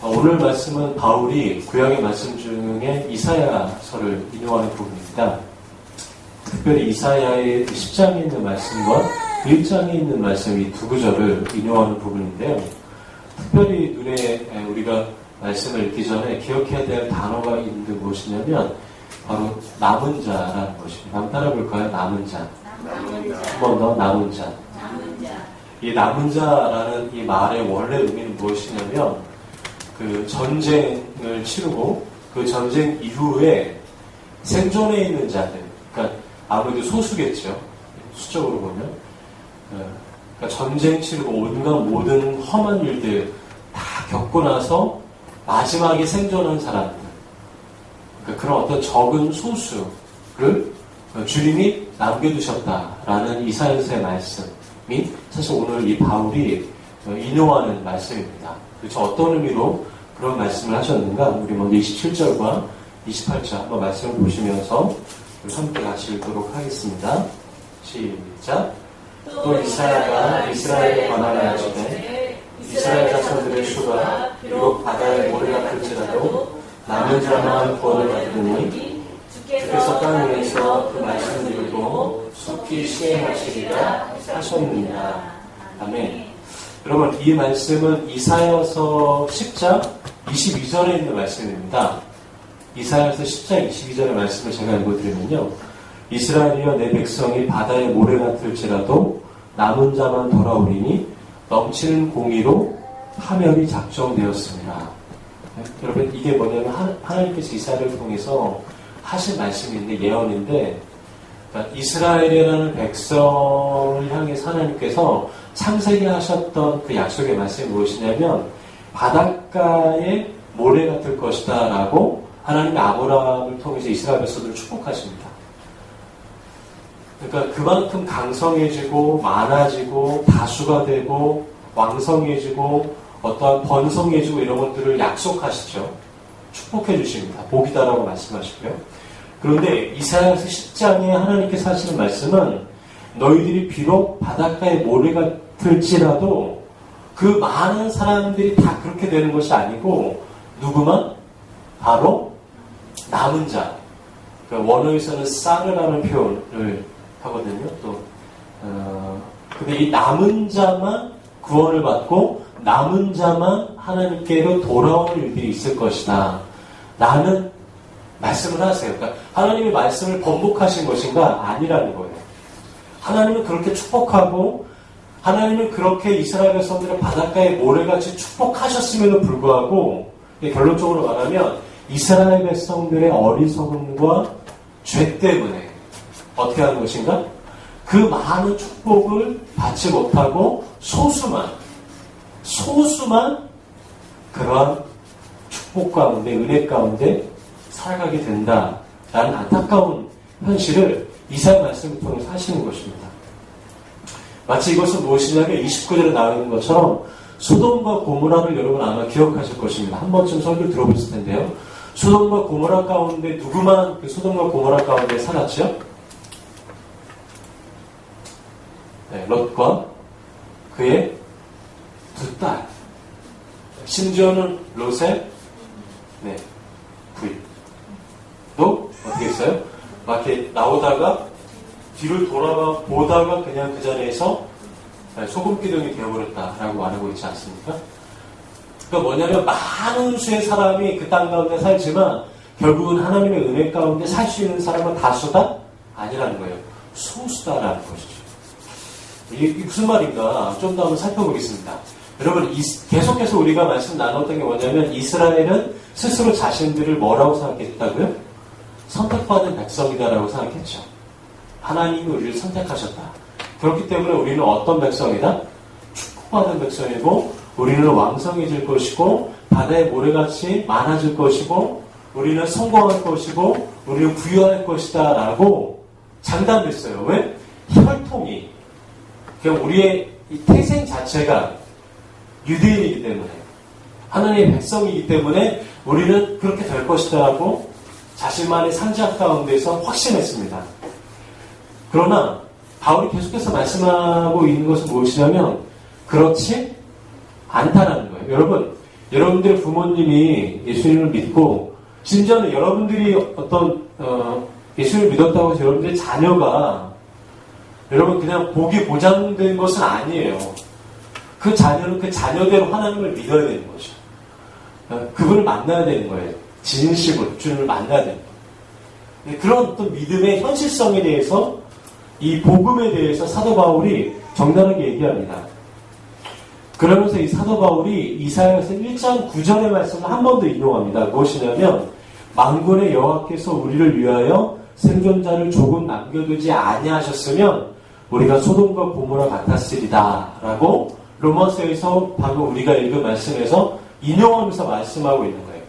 오늘 말씀은 바울이 구약의 말씀 중에 이사야서를 인용하는 부분입니다. 특별히 이사야의 10장에 있는 말씀과 1장에 있는 말씀 이 두 구절을 인용하는 부분인데요. 특별히 눈에 우리가 말씀을 읽기 전에 기억해야 될 단어가 있는 게 무엇이냐면 바로 남은 자라는 것입니다. 한번 따라 볼까요? 남은 자. 한 번 더 남은 자. 이 남은 자라는 이 말의 원래 의미는 무엇이냐면 그 전쟁을 치르고 그 전쟁 이후에 생존해 있는 자들, 그러니까 아무래도 소수겠죠. 수적으로 보면. 그러니까 전쟁 치르고 온갖 모든 험한 일들 다 겪고 나서 마지막에 생존한 사람들, 그러니까 그런 어떤 적은 소수를 주님이 남겨두셨다라는 이사야서의 말씀이 사실 오늘 이 바울이 인용하는 말씀입니다. 그래서 어떤 의미로 그런 말씀을 하셨는가? 우리 먼저 27절과 28절 한번 말씀을 보시면서 함께 같이 읽도록 하겠습니다. 시작. 또 이사야가 이스라엘에 관하여 하시되 이스라엘 자손들의 수가 비록 바다의 모래가 클지라도 남은 자만 구원을 받으니 주께서 땅 위에서 그 말씀을 이루고 속히 시행하시리라 하셨느니라. 아멘. 여러분, 이 말씀은 이사야서 10장 22절에 있는 말씀입니다. 이사야서 10장 22절의 말씀을 제가 읽어드리면요. 이스라엘이여 내 백성이 바다의 모래 같을지라도 남은 자만 돌아오리니 넘치는 공의로 파멸이 작정되었습니다. 여러분, 이게 뭐냐면 하나님께서 이사야를 통해서 하신 말씀인데, 예언인데, 그러니까 이스라엘이라는 백성을 향해서 하나님께서 창세기 하셨던 그 약속의 말씀이 무엇이냐면 바닷가에 모래가 뜰 것이다 라고 하나님의 아브라함을 통해서 이스라엘 백성들을 축복하십니다. 그러니까 그만큼 강성해지고 많아지고 다수가 되고 왕성해지고 어떠한 번성해지고 이런 것들을 약속하시죠. 축복해 주십니다. 복이다라고 말씀하시고요. 그런데 이사야서 10장에 하나님께서 하시는 말씀은 너희들이 비록 바닷가에 모래가 들지라도 그 많은 사람들이 다 그렇게 되는 것이 아니고 누구만? 바로 남은 자. 원어에서는 사르라는 표현을 하거든요. 또 근데 이 남은 자만 구원을 받고 남은 자만 하나님께로 돌아오는 일들이 있을 것이다 라는 말씀을 하세요. 그러니까 하나님의 말씀을 번복하신 것인가? 아니라는 거예요. 하나님은 그렇게 축복하고 하나님은 그렇게 이스라엘 백성들을 바닷가에 모래같이 축복하셨음에도 불구하고 결론적으로 말하면 이스라엘 백성들의 어리석음과 죄 때문에 어떻게 하는 것인가? 그 많은 축복을 받지 못하고 소수만 그러한 축복 가운데 은혜 가운데 살아가게 된다라는 안타까운 현실을 이사야 말씀을 통해서 하시는 것입니다. 마치 이것은 무엇이냐면 29절에 나와 있는 것처럼 소돔과 고모라를 여러분 아마 기억하실 것입니다. 한 번쯤 설교를 들어보실 텐데요. 소돔과 고모라 가운데 누구만 그 소돔과 고모라 가운데 살았죠? 네, 롯과 그의 두 딸. 심지어는 롯의 부인도 어떻게 했어요? 막 이렇게 나오다가 뒤를 돌아가 보다가 그냥 그 자리에서 소금기둥이 되어버렸다라고 말하고 있지 않습니까? 그러니까 뭐냐면 많은 수의 사람이 그 땅 가운데 살지만 결국은 하나님의 은혜 가운데 살 수 있는 사람은 다수다? 아니라는 거예요. 소수다라는 것이죠. 이게 무슨 말인가 좀 더 한번 살펴보겠습니다. 여러분 계속해서 우리가 말씀 나눴던 게 뭐냐면 이스라엘은 스스로 자신들을 뭐라고 생각했다고요? 선택받은 백성이다라고 생각했죠. 하나님이 우리를 선택하셨다. 그렇기 때문에 우리는 어떤 백성이다? 축복받은 백성이고 우리는 왕성해질 것이고 바다의 모래같이 많아질 것이고 우리는 성공할 것이고 우리는 부유할 것이다 라고 장담했어요. 왜? 혈통이 그냥 우리의 이 태생 자체가 유대인이기 때문에 하나님의 백성이기 때문에 우리는 그렇게 될 것이다 라고 자신만의 상징 가운데서 확신했습니다. 그러나 바울이 계속해서 말씀하고 있는 것은 무엇이냐면 그렇지 않다라는 거예요. 여러분 여러분들의 부모님이 예수님을 믿고 심지어는 여러분들이 어떤 예수님을 믿었다고 해서 여러분들의 자녀가 여러분 그냥 복이 보장된 것은 아니에요. 그 자녀는 그 자녀대로 하나님을 믿어야 되는 거죠. 그분을 만나야 되는 거예요. 진심으로 주님을 만나야 되는 거예요. 그런 어떤 믿음의 현실성에 대해서 이 복음에 대해서 사도 바울이 정당하게 얘기합니다. 그러면서 이 사도 바울이 이사야서 1장 9절의 말씀을 한 번 더 인용합니다. 무엇이냐면 만군의 여호와께서 우리를 위하여 생존자를 조금 남겨두지 아니하셨으면 우리가 소돔과 고모라 같았으리다 라고 로마서에서 방금 우리가 읽은 말씀에서 인용하면서 말씀하고 있는 거예요.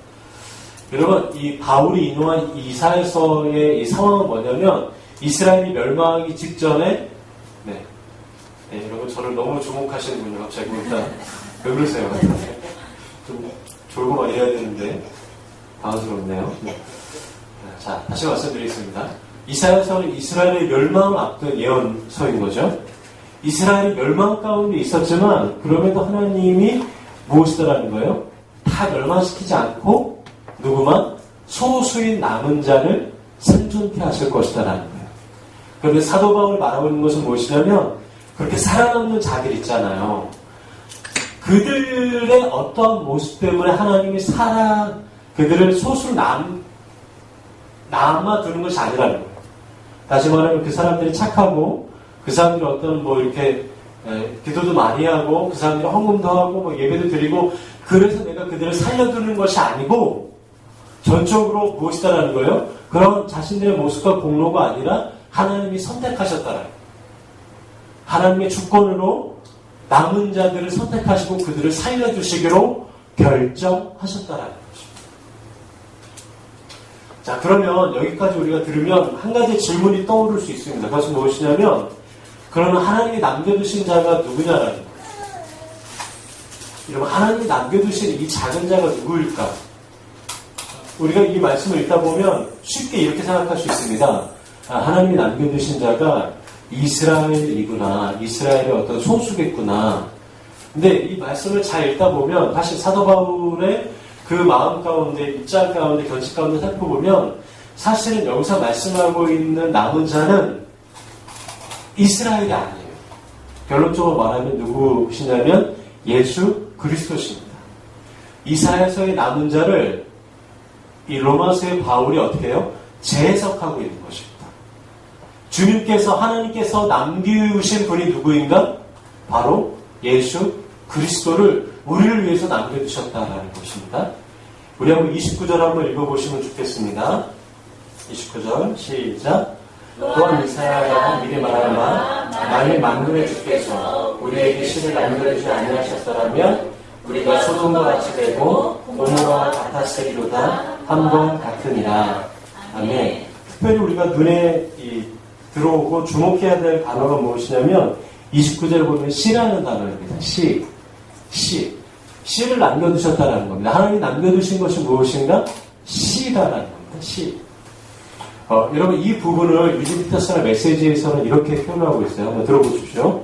여러분 이 바울이 인용한 이사야서의 이 상황은 뭐냐면 이스라엘이 멸망하기 직전에 여러분 저를 너무 주목하시는군요. 갑자기 일단 왜 그러세요? 좀 졸고만 해야 되는데 당황스럽네요. 자 다시 말씀드리겠습니다. 이사야서는 이스라엘의 멸망을 앞둔 예언서인 거죠. 이스라엘이 멸망 가운데 있었지만 그럼에도 하나님이 무엇이더라는 거예요? 다 멸망시키지 않고 누구만 소수인 남은 자를 생존케 하실 것이다라는 거예요. 그런데 사도 바울이 말하고 있는 것은 무엇이냐면 그렇게 살아남는 자들 있잖아요. 그들의 어떤 모습 때문에 하나님이 그들을 소수로 남아두는 것이 아니라는 거예요. 다시 말하면 그 사람들이 착하고 그 사람들이 어떤 이렇게 기도도 많이 하고 그 사람들이 헌금도 하고 예배도 드리고 그래서 내가 그들을 살려두는 것이 아니고 전적으로 무엇이다라는 거예요? 그런 자신들의 모습과 공로가 아니라 하나님이 선택하셨다라는 거예요. 하나님의 주권으로 남은 자들을 선택하시고 그들을 살려주시기로 결정하셨다라는 거죠. 자, 그러면 여기까지 우리가 들으면 한 가지 질문이 떠오를 수 있습니다. 그것은 무엇이냐면 그러면 하나님이 남겨두신 자가 누구냐라는 거예요. 여러분 하나님이 남겨두신 이 작은 자가 누구일까? 우리가 이 말씀을 읽다 보면 쉽게 이렇게 생각할 수 있습니다. 하나님이 남겨두신 자가 이스라엘이구나. 이스라엘의 어떤 소수겠구나. 근데 이 말씀을 잘 읽다 보면 사실 사도 바울의 그 마음 가운데, 입장 가운데, 견식 가운데 살펴보면 사실은 여기서 말씀하고 있는 남은 자는 이스라엘이 아니에요. 결론적으로 말하면 누구시냐면 예수 그리스도십니다. 이사야서의 남은 자를 이 로마서의 바울이 어떻게 해요? 재해석하고 있는 것입니다. 주님께서 하나님께서 남기우신 분이 누구인가? 바로 예수 그리스도를 우리를 위해서 남겨두셨다라는 것입니다. 우리 한번 29절 한번 읽어보시면 좋겠습니다. 29절 시작. 또한 이사야가 미리 말하마 만일 만군의 주께서 우리에게 시를 남겨두지 아니하셨더라면 우리가 소돔과 같이 되고 고모라와 같았으리로다 함과 같으니라. 아멘. 특별히 우리가 눈에 들어오고 주목해야 될 단어가 무엇이냐면 29절을 보면 시라는 단어입니다. 시를 남겨두셨다라는 겁니다. 하나님이 남겨두신 것이 무엇인가? 시다라는 겁니다. 시. 여러분 이 부분을 유지피터스나 메시지에서는 이렇게 표현하고 있어요. 한번 들어보십시오.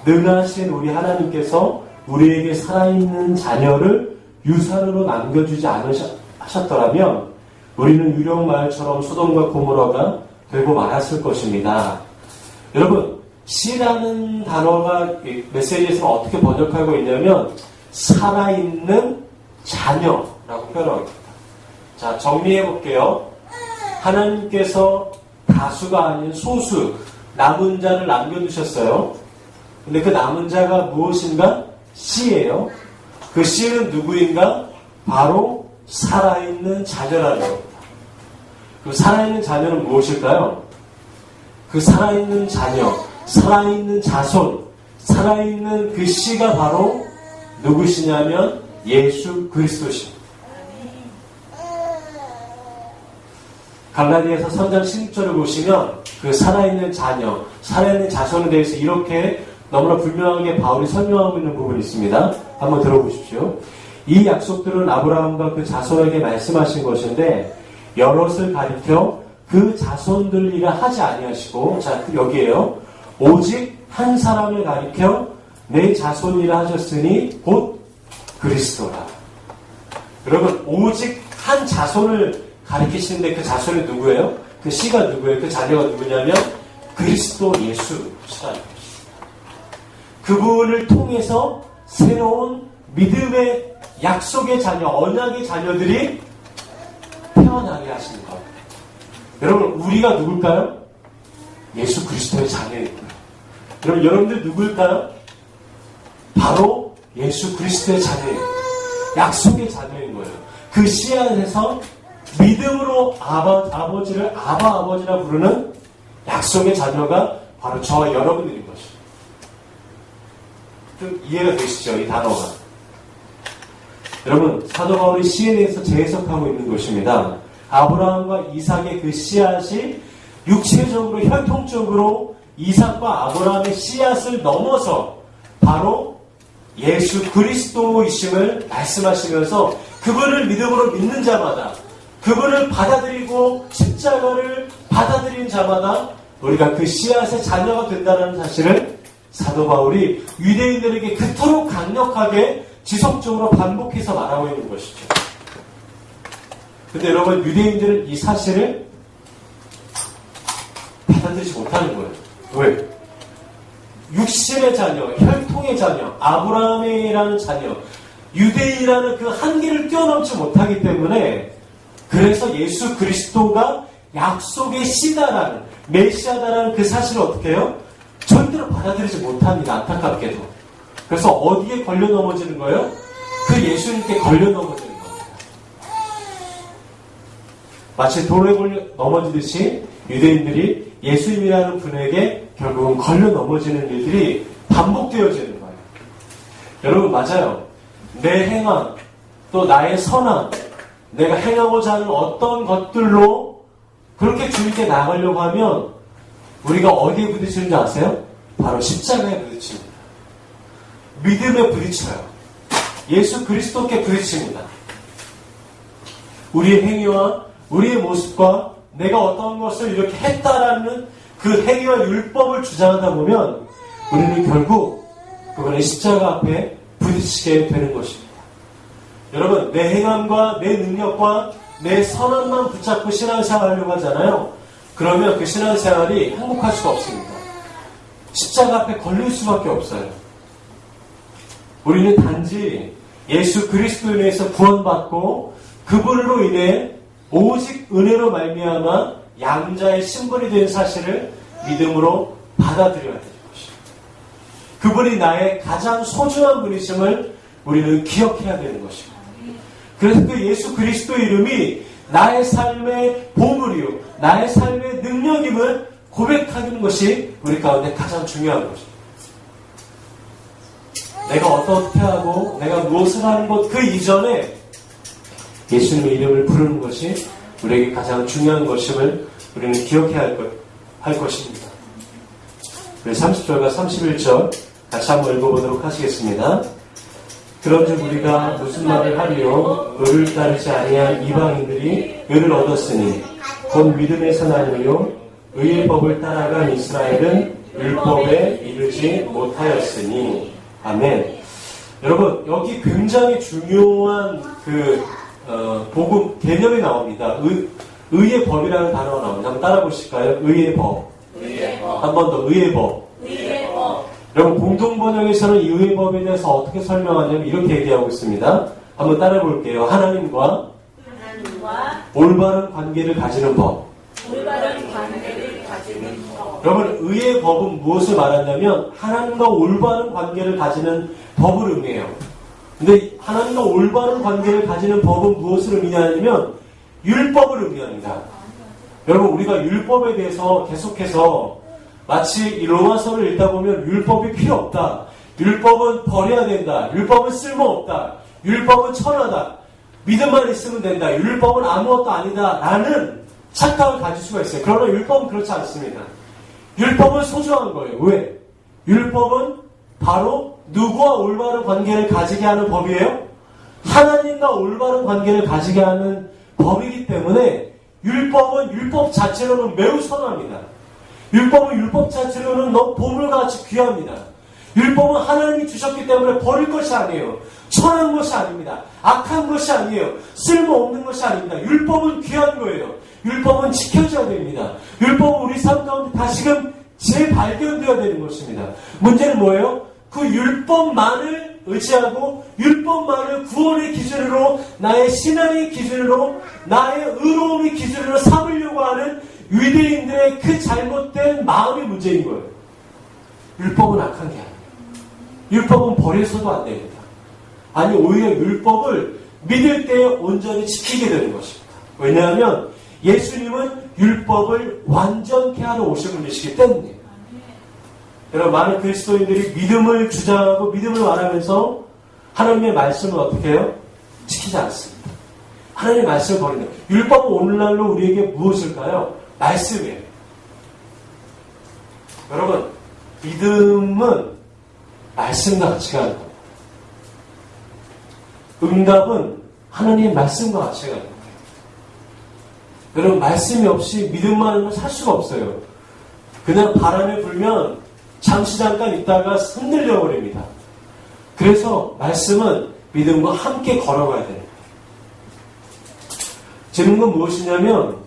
능하신 우리 하나님께서 우리에게 살아있는 자녀를 유산으로 남겨주지 않으셨더라면 우리는 유령 마을처럼 소돔과 고모라가 되고 말았을 것입니다. 여러분 시라는 단어가 메시지에서는 어떻게 번역하고 있냐면 살아있는 자녀라고 표현하고 있습니다. 자, 정리해 볼게요. 하나님께서 다수가 아닌 소수 남은 자를 남겨두셨어요. 근데 그 남은 자가 무엇인가? 씨예요. 그 씨는 누구인가? 바로 살아있는 자녀라는 겁니다. 그 살아있는 자녀는 무엇일까요? 그 살아있는 자녀, 살아있는 자손, 살아있는 그 씨가 바로 누구시냐면 예수 그리스도십니다. 갈라디아서 3장 16절을 보시면 그 살아있는 자녀, 살아있는 자손에 대해서 이렇게 너무나 분명하게 바울이 설명하고 있는 부분이 있습니다. 한번 들어보십시오. 이 약속들은 아브라함과 그 자손에게 말씀하신 것인데 여럿을 가리켜 그 자손들이라 하지 아니하시고, 자 여기에요. 오직 한 사람을 가리켜 내 자손이라 하셨으니 곧 그리스도라. 여러분, 오직 한 자손을 가리키시는데 그 자손이 누구예요? 그 씨가 누구예요? 그 자녀가 누구냐면 그리스도 예수시라는 것입니다. 그분을 통해서 새로운 믿음의 약속의 자녀, 언약의 자녀들이 태어나게 하시는 거예요. 여러분, 우리가 누굴까요? 예수 그리스도의 자녀이고요. 여러분, 여러분들 누굴까요? 바로 예수 그리스도의 자녀예요. 약속의 자녀인 거예요. 그 씨앗에서 믿음으로 아버지를 아버지라 부르는 약속의 자녀가 바로 저와 여러분들인 것입니다. 좀 이해가 되시죠? 이 단어가. 여러분, 사도 바울이 씨에 대해서 재해석하고 있는 것입니다. 아브라함과 이삭의 그 씨앗이 육체적으로 혈통적으로 이삭과 아브라함의 씨앗을 넘어서 바로 예수 그리스도이심을 말씀하시면서 그분을 믿음으로 믿는 자마다, 그분을 받아들이고 십자가를 받아들인 자마다 우리가 그 씨앗의 자녀가 된다는 사실을 사도 바울이 유대인들에게 그토록 강력하게 지속적으로 반복해서 말하고 있는 것이죠. 근데 여러분, 유대인들은 이 사실을 받아들이지 못하는 거예요. 왜? 육신의 자녀, 혈통의 자녀, 아브라함이라는 자녀, 유대인이라는 그 한계를 뛰어넘지 못하기 때문에, 그래서 예수 그리스도가 약속의 씨다라는, 메시아다라는 그 사실을 어떻게 해요? 절대로 받아들이지 못합니다. 안타깝게도. 그래서 어디에 걸려 넘어지는 거예요? 그 예수님께 걸려 넘어지는 겁니다. 마치 돌에 걸려 넘어지듯이 유대인들이 예수님이라는 분에게 결국은 걸려 넘어지는 일들이 반복되어지는 거예요. 여러분, 맞아요. 내 행함, 또 나의 선함, 내가 행하고자 하는 어떤 것들로 그렇게 주님께 나가려고 하면 우리가 어디에 부딪히는 줄 아세요? 바로 십자가에 부딪힙니다. 믿음에 부딪혀요. 예수 그리스도께 부딪힙니다. 우리의 행위와 우리의 모습과 내가 어떤 것을 이렇게 했다라는 그 행위와 율법을 주장하다 보면 우리는 결국 그분의 십자가 앞에 부딪히게 되는 것입니다. 여러분, 내 행함과 내 능력과 내 선함만 붙잡고 신앙생활 하려고 하잖아요. 그러면 그 신앙생활이 행복할 수가 없습니다. 십자가 앞에 걸릴 수밖에 없어요. 우리는 단지 예수 그리스도에 의해서 구원받고 그분으로 인해 오직 은혜로 말미암아 양자의 신분이 된 사실을 믿음으로 받아들여야 되는 것입니다. 그분이 나의 가장 소중한 분이심을 우리는 기억해야 되는 것입니다. 그래서 그 예수 그리스도의 이름이 나의 삶의 보물이요, 나의 삶의 능력임을 고백하는 것이 우리 가운데 가장 중요한 것입니다. 내가 어떻게 하고 내가 무엇을 하는 것 그 이전에 예수님의 이름을 부르는 것이 우리에게 가장 중요한 것임을 우리는 기억해야 할 것입니다. 30절과 31절 같이 한번 읽어보도록 하시겠습니다. 그런즉 우리가 무슨 말을 하리요? 의를 따르지 아니한 이방인들이 의를 얻었으니 곧 믿음에서 나누요 의의 법을 따라간 이스라엘은 율법에 이르지 못하였으니. 아멘. 여러분, 여기 굉장히 중요한 복음 개념이 나옵니다. 의의 법이라는 단어가 나옵니다. 한번 따라 보실까요? 의의 법. 한 번 더, 의의 법. 여러분, 공동번역에서는 이 의의 법에 대해서 어떻게 설명하냐면 이렇게 얘기하고 있습니다. 한번 따라 볼게요. 하나님과 올바른 관계를 가지는 법. 여러분, 의의 법은 무엇을 말하냐면 하나님과 올바른 관계를 가지는 법을 의미해요. 근데 하나님과 올바른 관계를 가지는 법은 무엇을 의미하냐면 율법을 의미합니다. 여러분, 우리가 율법에 대해서 계속해서 마치 이 로마서를 읽다 보면 율법이 필요 없다, 율법은 버려야 된다, 율법은 쓸모없다, 율법은 천하다, 믿음만 있으면 된다, 율법은 아무것도 아니다 라는 착각을 가질 수가 있어요. 그러나 율법은 그렇지 않습니다. 율법은 소중한 거예요. 왜? 율법은 바로 누구와 올바른 관계를 가지게 하는 법이에요? 하나님과 올바른 관계를 가지게 하는 법이기 때문에 율법은 율법 자체로는 매우 선합니다. 율법은 율법 자체로는 너무 보물같이 귀합니다. 율법은 하나님이 주셨기 때문에 버릴 것이 아니에요. 천한 것이 아닙니다. 악한 것이 아니에요. 쓸모없는 것이 아닙니다. 율법은 귀한 거예요. 율법은 지켜져야 됩니다. 율법은 우리 삶 가운데 다시금 재발견되어야 되는 것입니다. 문제는 뭐예요? 그 율법만을 의지하고 율법만을 구원의 기준으로, 나의 신앙의 기준으로, 나의 의로움의 기준으로 삼으려고 하는 유대인들의 그 잘못된 마음이 문제인 거예요. 율법은 악한 게 아니에요. 율법은 버려서도 안 됩니다. 아니, 오히려 율법을 믿을 때에 온전히 지키게 되는 것입니다. 왜냐하면 예수님은 율법을 완전케 하러 오신 분이시기 때문이에요. 여러분, 많은 그리스도인들이 믿음을 주장하고 믿음을 말하면서 하나님의 말씀을 어떻게 해요? 지키지 않습니다. 하나님의 말씀을 버린다. 율법은 오늘날로 우리에게 무엇일까요? 말씀이에요. 여러분, 믿음은 말씀과 같이 가는 겁니다. 응답은 하나님의 말씀과 같이 가는 겁니다. 여러분, 말씀이 없이 믿음만으로 살 수가 없어요. 그냥 바람이 불면 잠시 잠깐 있다가 흔들려 버립니다. 그래서 말씀은 믿음과 함께 걸어가야 됩니다. 재밌는 건 무엇이냐면,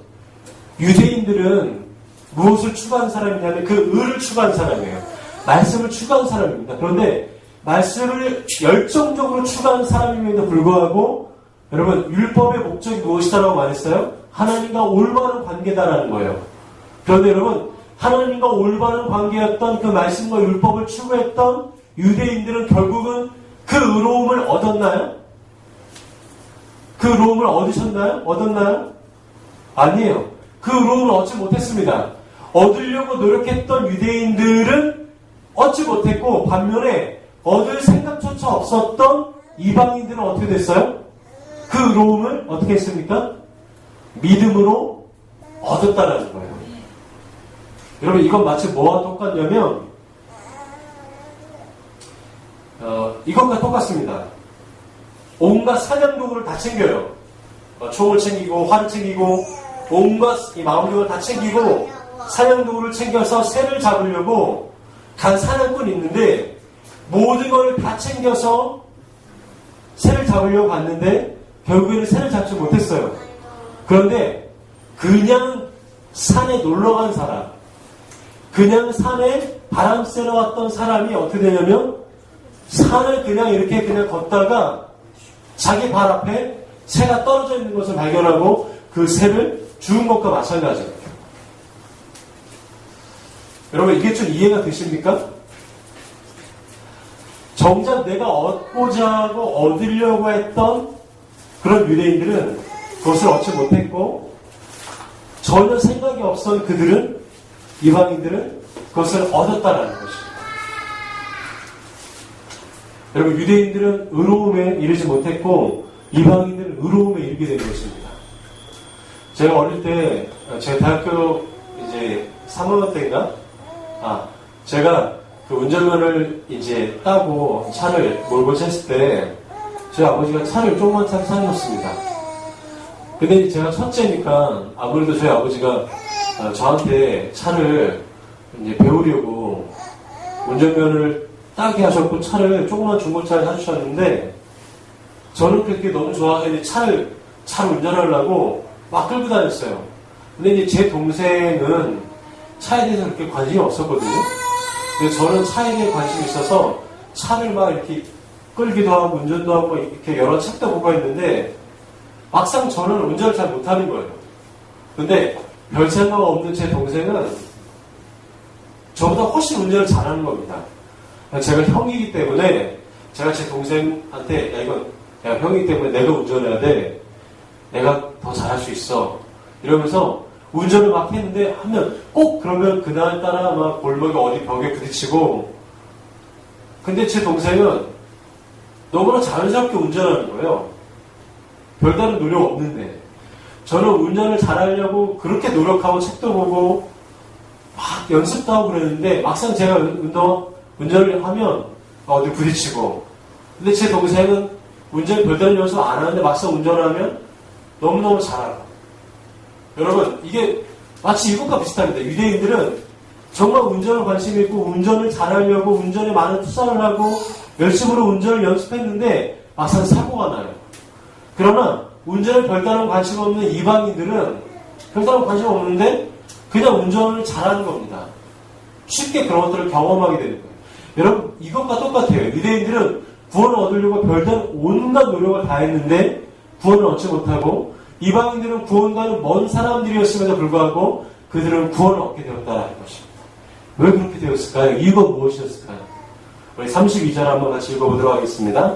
유대인들은 무엇을 추구한 사람이냐면 그 의를 추구한 사람이에요. 말씀을 추구한 사람입니다. 그런데 말씀을 열정적으로 추구하는 사람임에도 불구하고, 여러분, 율법의 목적이 무엇이다라고 말했어요? 하나님과 올바른 관계다라는 거예요. 그런데 여러분, 하나님과 올바른 관계였던 그 말씀과 율법을 추구했던 유대인들은 결국은 그 의로움을 얻었나요? 그 의로움을 얻으셨나요? 얻었나요? 아니에요. 그 의로움을 얻지 못했습니다. 얻으려고 노력했던 유대인들은 얻지 못했고, 반면에 얻을 생각조차 없었던 이방인들은 어떻게 됐어요? 그 의로움을 어떻게 했습니까? 믿음으로 얻었다라는 거예요. 여러분, 이건 마치 뭐와 똑같냐면, 이것과 똑같습니다. 온갖 사냥도구를 다 챙겨요. 총을 챙기고, 활을 챙기고, 온갖 이 마음력을 다 챙기고, 사냥도구를 챙겨서 새를 잡으려고 간 사냥꾼이 있는데, 모든 걸 다 챙겨서 새를 잡으려고 갔는데, 결국에는 새를 잡지 못했어요. 그런데, 그냥 산에 놀러간 사람, 그냥 산에 바람 쐬러 왔던 사람이 어떻게 되냐면, 산을 그냥 이렇게 그냥 걷다가 자기 발 앞에 새가 떨어져 있는 것을 발견하고 그 새를 죽은 것과 마찬가지예요. 여러분, 이게 좀 이해가 되십니까? 정작 내가 얻고자 하고 얻으려고 했던 그런 유대인들은 그것을 얻지 못했고, 전혀 생각이 없었던 그들은, 이방인들은 그것을 얻었다라는 것입니다. 여러분, 유대인들은 의로움에 이르지 못했고 이방인들은 의로움에 이르게 된 것입니다. 제가 어릴 때, 제가 대학교 이제 3학년 때인가? 제가 그 운전면을 이제 따고 차를 몰고차 했을 때, 저희 아버지가 차를 조그만 차를 사주셨습니다. 근데 제가 첫째니까 아무래도 저희 아버지가 저한테 차를 이제 배우려고 운전면을 따게 하셨고 차를 조그만 중고차를 사주셨는데, 저는 그렇게 너무 좋아해서 차를 운전하려고 막 끌고 다녔어요. 근데 이제 제 동생은 차에 대해서 그렇게 관심이 없었거든요. 근데 저는 차에 대해 관심이 있어서 차를 막 이렇게 끌기도 하고 운전도 하고 이렇게 여러 책도 보고 했는데, 막상 저는 운전을 잘 못하는 거예요. 근데 별 생각 없는 제 동생은 저보다 훨씬 운전을 잘하는 겁니다. 제가 형이기 때문에 제가 제 동생한테, 야, 이건 내가 형이기 때문에 내가 운전해야 돼. 내가 더 잘할 수 있어. 이러면서 운전을 막 했는데, 하면 꼭 그러면 그날따라 막 골목에 어디 벽에 부딪히고. 근데 제 동생은 너무나 자연스럽게 운전하는 거예요. 별다른 노력 없는데. 저는 운전을 잘하려고 그렇게 노력하고 책도 보고 막 연습도 하고 그랬는데, 막상 제가 운전을 하면 어디 부딪히고. 근데 제 동생은 운전 별다른 연습 안 하는데 막상 운전을 하면 너무너무 잘하고. 여러분, 이게 마치 이것과 비슷합니다. 유대인들은 정말 운전을 관심 있고 운전을 잘하려고 운전에 많은 투자를 하고 열심으로 운전을 연습했는데 막상 사고가 나요. 그러나 운전에 별다른 관심 없는 이방인들은 별다른 관심 없는데 그냥 운전을 잘하는 겁니다. 쉽게 그런 것들을 경험하게 되는 거예요. 여러분, 이것과 똑같아요. 유대인들은 구원을 얻으려고 별다른 온갖 노력을 다 했는데 구원을 얻지 못하고, 이방인들은 구원과는 먼 사람들이었음에도 불구하고 그들은 구원을 얻게 되었다는 것입니다. 왜 그렇게 되었을까요? 이유가 무엇이었을까요? 우리 32절 한번 같이 읽어보도록 하겠습니다.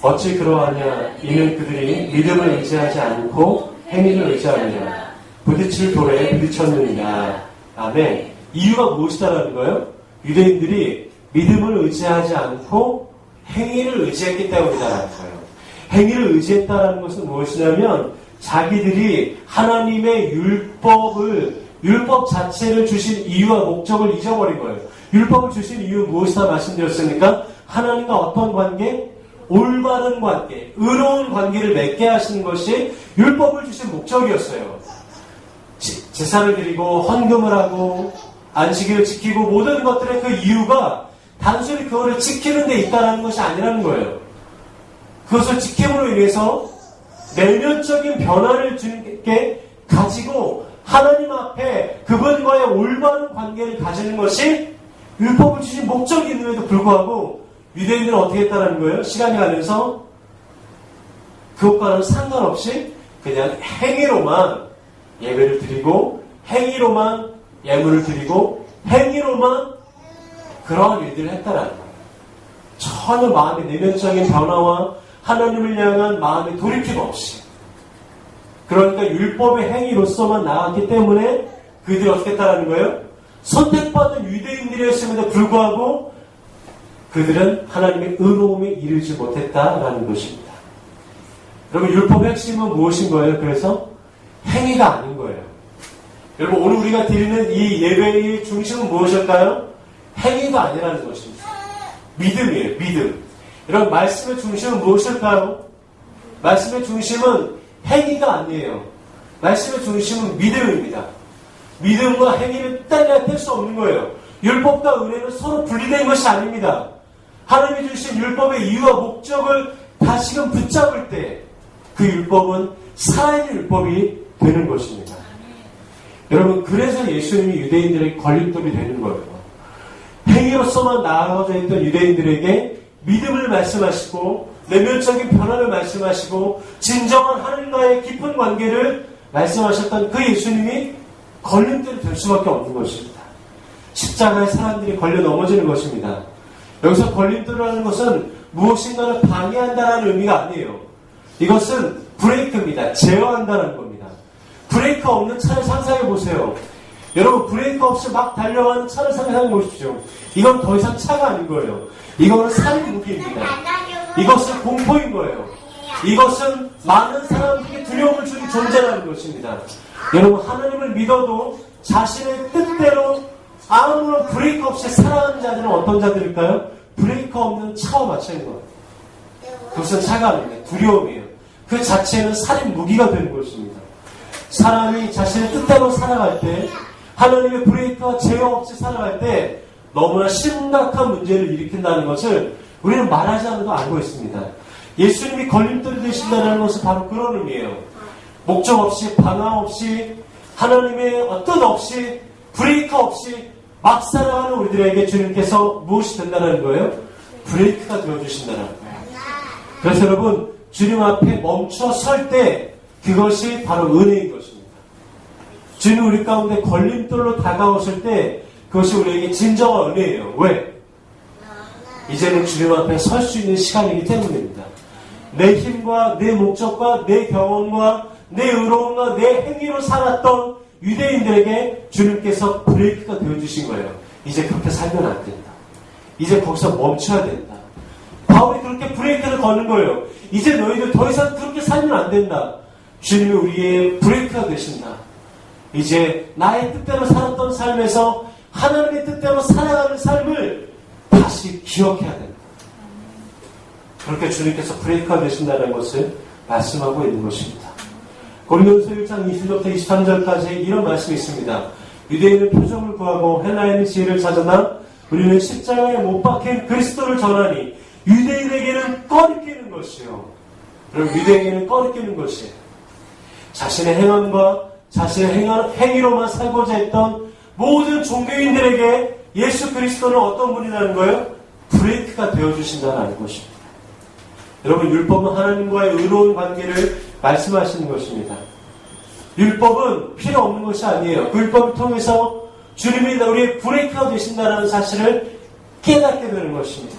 어찌 그러하냐? 이는 그들이 믿음을 의지하지 않고 행위를 의지하느냐? 부딪힐 돌에 부딪혔느냐? 아멘. 이유가 무엇이다라는 거예요? 유대인들이 믿음을 의지하지 않고 행위를 의지했기 때문이다라는 거예요. 행위를 의지했다라는 것은 무엇이냐면 자기들이 하나님의 율법 자체를 주신 이유와 목적을 잊어버린 거예요. 율법을 주신 이유 무엇이다 말씀드렸습니까? 하나님과 어떤 관계? 올바른 관계, 의로운 관계를 맺게 하시는 것이 율법을 주신 목적이었어요. 제사를 드리고 헌금을 하고 안식일을 지키고 모든 것들의 그 이유가 단순히 그거를 지키는 데 있다는 것이 아니라는 거예요. 그것을 지킴으로 인해서 내면적인 변화를 주님께 가지고 하나님 앞에 그분과의 올바른 관계를 가지는 것이 율법을 주신 목적이 있는데도 불구하고 유대인들은 어떻게 했다는 거예요? 시간이 가면서 그것과는 상관없이 그냥 행위로만 예배를 드리고 행위로만 예물을 드리고 행위로만 그러한 일들을 했다라는 거예요. 전혀 마음의 내면적인 변화와 하나님을 향한 마음의 돌이킴 없이, 그러니까 율법의 행위로서만 나왔기 때문에 그들이 어떻게 했다라는 거예요? 선택받은 유대인들이었음에도 불구하고 그들은 하나님의 의로움에 이르지 못했다라는 것입니다. 여러분, 율법의 핵심은 무엇인 거예요? 그래서 행위가 아닌 거예요. 여러분, 오늘 우리가 드리는 이 예배의 중심은 무엇일까요? 행위가 아니라는 것입니다. 믿음이에요. 믿음. 여러분, 말씀의 중심은 무엇일까요? 말씀의 중심은 행위가 아니에요. 말씀의 중심은 믿음입니다. 믿음과 행위를 딸려야 뗄 수 없는 거예요. 율법과 은혜는 서로 분리된 것이 아닙니다. 하나님이 주신 율법의 이유와 목적을 다시금 붙잡을 때 그 율법은 살아있는 율법이 되는 것입니다. 여러분, 그래서 예수님이 유대인들에게 걸림돌이 되는 거예요. 행위로서만 나아가져 있던 유대인들에게 믿음을 말씀하시고 내면적인 변화를 말씀하시고 진정한 하나님과의 깊은 관계를 말씀하셨던 그 예수님이 걸림돌이 될 수밖에 없는 것입니다. 십자가에 사람들이 걸려 넘어지는 것입니다. 여기서 걸림돌이라는 것은 무엇인가를 방해한다는 의미가 아니에요. 이것은 브레이크입니다. 제어한다는 겁니다. 브레이크 없는 차를 상상해 보세요. 여러분, 브레이크 없이 막 달려가는 차를 상상해 보십시오. 이건 더 이상 차가 아닌 거예요. 이거는 살인 무기입니다. 이것은 공포인 거예요. 이것은 많은 사람들에게 두려움을 주는 존재라는 것입니다. 여러분, 하나님을 믿어도 자신의 뜻대로 아무런 브레이크 없이 살아가는 자들은 어떤 자들일까요? 브레이크 없는 차와 마찬가지인 거예요. 그것은 차가 아닙니다. 두려움이에요. 그 자체는 살인 무기가 되는 것입니다. 사람이 자신의 뜻대로 살아갈 때, 하나님의 브레이크와 제어 없이 살아갈 때 너무나 심각한 문제를 일으킨다는 것을 우리는 말하지 않아도 알고 있습니다. 예수님이 걸림돌이 되신다는 것은 바로 그런 의미예요. 목적 없이, 방황 없이, 하나님의 뜻 없이, 브레이크 없이 막 살아가는 우리들에게 주님께서 무엇이 된다는 거예요? 브레이크가 되어주신다는 거예요. 그래서 여러분, 주님 앞에 멈춰 설 때 그것이 바로 은혜인 것입니다. 주님 우리 가운데 걸림돌로 다가오실 때 그것이 우리에게 진정한 은혜예요. 왜? 이제는 주님 앞에 설 수 있는 시간이기 때문입니다. 내 힘과 내 목적과 내 경험과 내 의로움과 내 행위로 살았던 유대인들에게 주님께서 브레이크가 되어주신 거예요. 이제 그렇게 살면 안 된다. 이제 거기서 멈춰야 된다. 바울이 그렇게 브레이크를 거는 거예요. 이제 너희들 더 이상 그렇게 살면 안 된다. 주님이 우리의 브레이크가 되신다. 이제 나의 뜻대로 살았던 삶에서 하나님의 뜻대로 살아가는 삶을 다시 기억해야 된다. 그렇게 주님께서 브레이크가 되신다는 것을 말씀하고 있는 것입니다. 고린도후서 1장 20절부터 23절까지 이런 말씀이 있습니다. 유대인은 표정을 구하고 헬라인은 지혜를 찾았나? 우리는 십자가에 못 박힌 그리스도를 전하니 유대인에게는 꺼리끼는 것이요. 그럼 유대인에게는 꺼리끼는 것이에요. 자신의 행함과 자신의 행위로만 살고자 했던 모든 종교인들에게 예수 그리스도는 어떤 분이라는 거예요? 브레이크가 되어주신다는 것입니다. 여러분, 율법은 하나님과의 의로운 관계를 말씀하시는 것입니다. 율법은 필요 없는 것이 아니에요. 그 율법을 통해서 주님이 우리의 브레이크가 되신다는 사실을 깨닫게 되는 것입니다.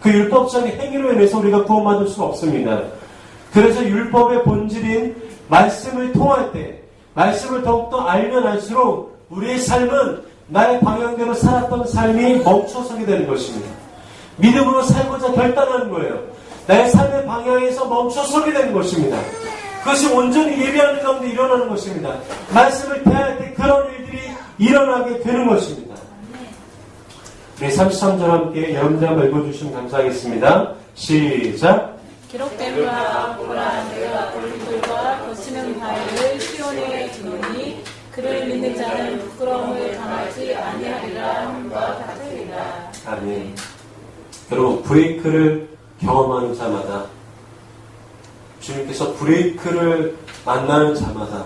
그 율법적인 행위로 인해서 우리가 구원받을 수가 없습니다. 그래서 율법의 본질인 말씀을 통할 때, 말씀을 더욱더 알면 알수록 우리의 삶은 나의 방향대로 살았던 삶이 멈춰서게 되는 것입니다. 믿음으로 살고자 결단하는 거예요. 나의 삶의 방향에서 멈춰서게 되는 것입니다. 그것이 온전히 예비하는 가운데 일어나는 것입니다. 말씀을 대할 때 그런 일들이 일어나게 되는 것입니다. 우리 33절 함께 여러분들 한번 읽어주시면 감사하겠습니다. 시작. 기록된 바 보라 내가 돌들과 거치는 바위를 시온에 두노니 그를 믿는 자는 부끄러움을 당하지 아니하리라 함과 같으리라. 아멘. 여러분, 브레이크를 경험하는 자마다, 주님께서 브레이크를 만나는 자마다,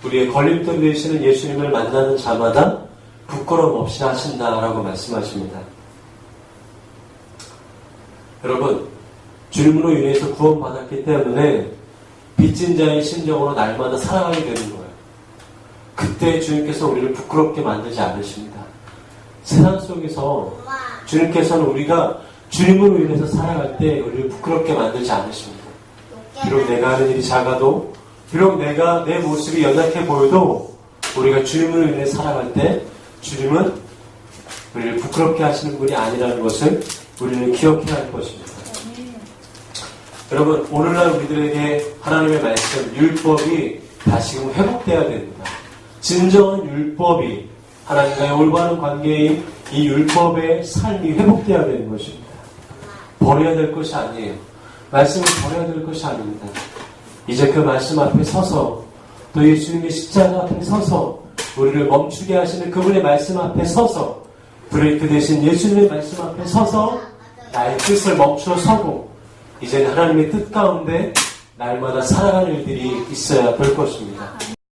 우리의 걸림돌 되시는 예수님을 만나는 자마다 부끄러움 없이 하신다라고 말씀하십니다. 여러분, 주님으로 인해서 구원받았기 때문에 빚진 자의 심정으로 날마다 살아가게 되는 거예요. 그때 주님께서 우리를 부끄럽게 만들지 않으십니다. 세상 속에서 주님께서는 우리가 주님으로 인해서 살아갈 때 우리를 부끄럽게 만들지 않으십니다. 비록 내가 하는 일이 작아도, 비록 내가 내 모습이 연약해 보여도 우리가 주님으로 인해 살아갈 때 주님은 우리를 부끄럽게 하시는 분이 아니라는 것을 우리는 기억해야 할 것입니다. 여러분, 오늘날 우리들에게 하나님의 말씀, 율법이 다시금 회복돼야 됩니다. 진정한 율법이 하나님과의 올바른 관계인 이 율법의 삶이 회복돼야 되는 것입니다. 버려야 될 것이 아니에요. 말씀을 버려야 될 것이 아닙니다. 이제 그 말씀 앞에 서서, 또 예수님의 십자가 앞에 서서 우리를 멈추게 하시는 그분의 말씀 앞에 서서, 브레이크 대신 예수님의 말씀 앞에 서서 나의 뜻을 멈춰 서고 이제는 하나님의 뜻 가운데 날마다 살아가는 일들이 있어야 될 것입니다.